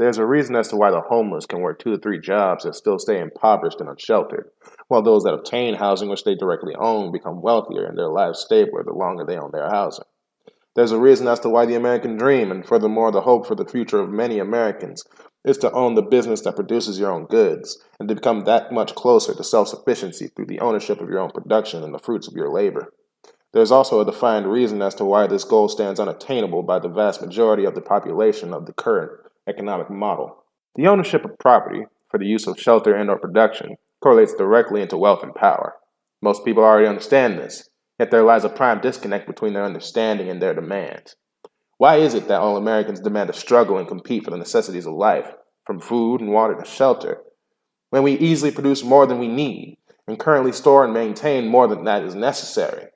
There's a reason as to why the homeless can work 2 to 3 jobs and still stay impoverished and unsheltered, while those that obtain housing which they directly own become wealthier and their lives stabler the longer they own their housing. There's a reason as to why the American dream, and furthermore the hope for the future of many Americans, is to own the business that produces your own goods, and to become that much closer to self-sufficiency through the ownership of your own production and the fruits of your labor. There's also a defined reason as to why this goal stands unattainable by the vast majority of the population of the current economic model. The ownership of property for the use of shelter and/or production correlates directly into wealth and power. Most people already understand this, yet there lies a prime disconnect between their understanding and their demands. Why is it that all Americans demand to struggle and compete for the necessities of life, from food and water to shelter, when we easily produce more than we need and currently store and maintain more than that is necessary?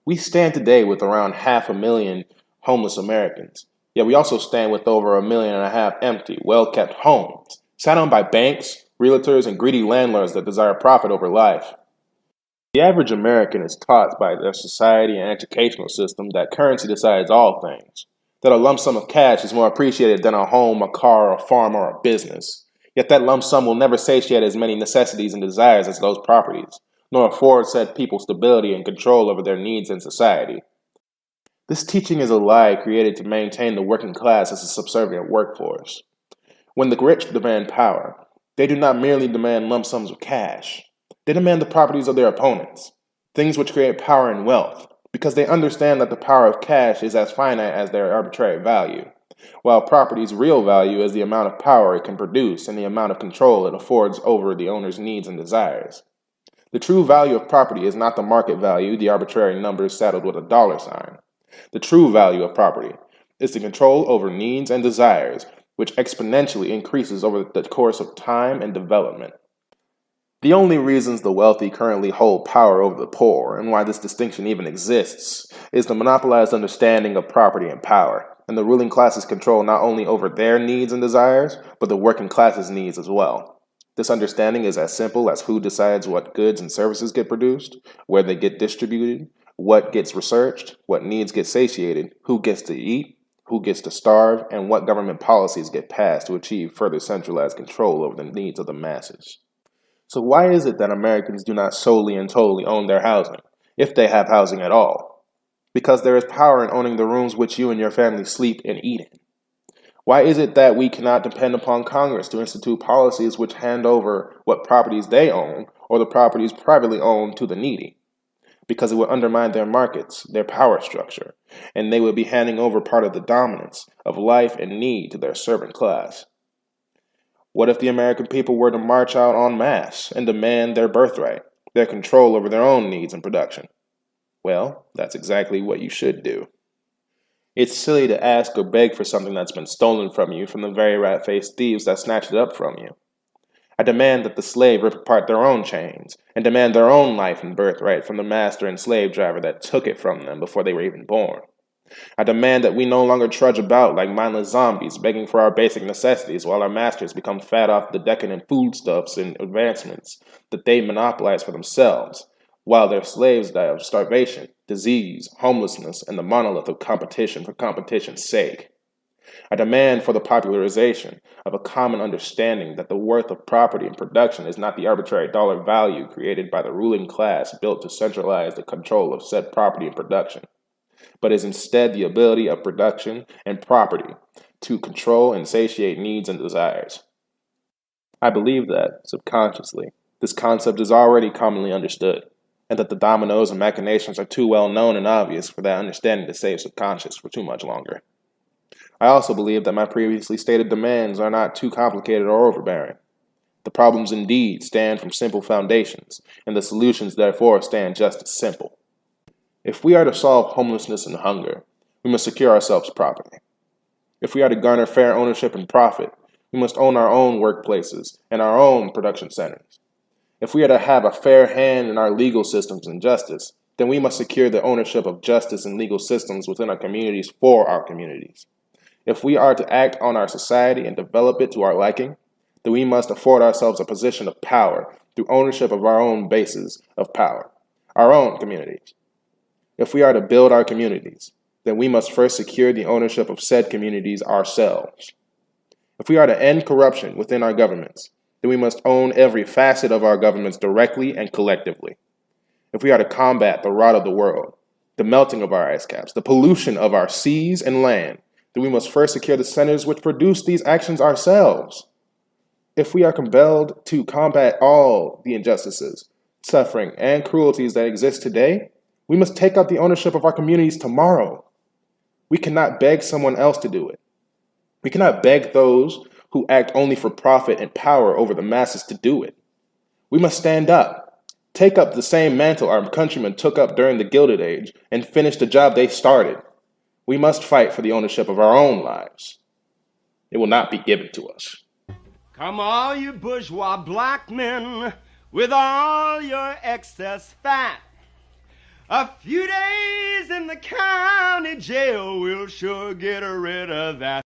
We stand today with around 500,000 homeless Americans, yet we also stand with over 1.5 million empty, well-kept homes, sat on by banks, realtors, and greedy landlords that desire profit over life. The average American is taught by their society and educational system that currency decides all things, that a lump sum of cash is more appreciated than a home, a car, a farm, or a business. Yet that lump sum will never satiate as many necessities and desires as those properties, nor afford said people stability and control over their needs in society. This teaching is a lie created to maintain the working class as a subservient workforce. When the rich demand power, they do not merely demand lump sums of cash. They demand the properties of their opponents, things which create power and wealth, because they understand that the power of cash is as finite as their arbitrary value, while property's real value is the amount of power it can produce and the amount of control it affords over the owner's needs and desires. The true value of property is not the market value, the arbitrary numbers saddled with a dollar sign. The true value of property is the control over needs and desires, which exponentially increases over the course of time and development. The only reasons the wealthy currently hold power over the poor, and why this distinction even exists, is the monopolized understanding of property and power, and the ruling classes control not only over their needs and desires, but the working class's needs as well. This understanding is as simple as who decides what goods and services get produced, where they get distributed, what gets researched, what needs get satiated, who gets to eat, who gets to starve, and what government policies get passed to achieve further centralized control over the needs of the masses. So why is it that Americans do not solely and totally own their housing, if they have housing at all? Because there is power in owning the rooms which you and your family sleep and eat in. Why is it that we cannot depend upon Congress to institute policies which hand over what properties they own or the properties privately owned to the needy? Because it would undermine their markets, their power structure, and they would be handing over part of the dominance of life and need to their servant class. What if the American people were to march out en masse and demand their birthright, their control over their own needs and production? Well, that's exactly what you should do. It's silly to ask or beg for something that's been stolen from you from the very rat-faced thieves that snatched it up from you. I demand that the slave rip apart their own chains and demand their own life and birthright from the master and slave driver that took it from them before they were even born. I demand that we no longer trudge about like mindless zombies begging for our basic necessities while our masters become fat off the decadent foodstuffs and advancements that they monopolize for themselves, while their slaves die of starvation, disease, homelessness, and the monolith of competition for competition's sake. I demand for the popularization of a common understanding that the worth of property and production is not the arbitrary dollar value created by the ruling class built to centralize the control of said property and production, but is instead the ability of production and property to control and satiate needs and desires. I believe that, subconsciously, this concept is already commonly understood, and that the dominoes and machinations are too well known and obvious for that understanding to stay subconscious for too much longer. I also believe that my previously stated demands are not too complicated or overbearing. The problems indeed stand from simple foundations, and the solutions therefore stand just as simple. If we are to solve homelessness and hunger, we must secure ourselves properly. If we are to garner fair ownership and profit, we must own our own workplaces and our own production centers. If we are to have a fair hand in our legal systems and justice, then we must secure the ownership of justice and legal systems within our communities for our communities. If we are to act on our society and develop it to our liking, then we must afford ourselves a position of power through ownership of our own bases of power, our own communities. If we are to build our communities, then we must first secure the ownership of said communities ourselves. If we are to end corruption within our governments, then we must own every facet of our governments directly and collectively. If we are to combat the rot of the world, the melting of our ice caps, the pollution of our seas and land, then we must first secure the centers which produce these actions ourselves. If we are compelled to combat all the injustices, suffering, and cruelties that exist today, we must take up the ownership of our communities tomorrow. We cannot beg someone else to do it. We cannot beg those who act only for profit and power over the masses to do it. We must stand up, take up the same mantle our countrymen took up during the Gilded Age, and finish the job they started. We must fight for the ownership of our own lives. It will not be given to us. Come all you bourgeois black men with all your excess fat. A few days in the county jail will sure get rid of that.